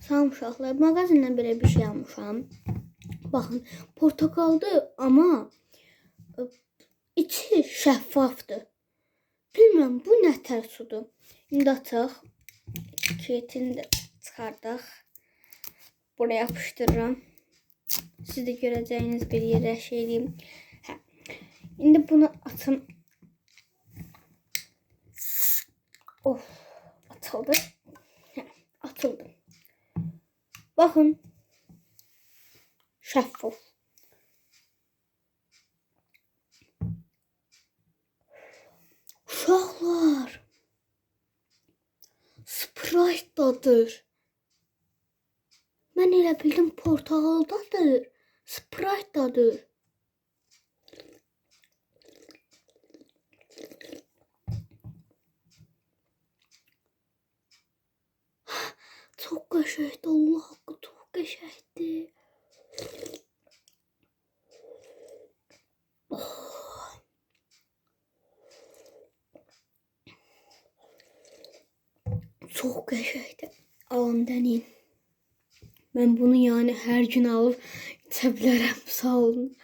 Salam uşaqlar, mağazindən belə bir şey almışam. Baxın, portakaldır, amma içi şəffafdır. Bilmirəm, bu nə tər sudur. İndi açaq. Etiketini də çıxardaq. Buraya yapışdırıram. Siz də görəcəyiniz bir yerə şey edeyim. Hə. İndi bunu açım. Of, açıldı. Hə, açıldı. Bakın. Şeffaf. Uşaqlar. Sprite'dadır. Mən elə bildim portakaldadır. Sprite'dadır. Çok qəşəngdir, Allah haqqı, çox qəşəngdir. Çok qəşəngdir. Alın deneyin. Ben bunu yani her gün alıp içə bilərəm. Sağ olun.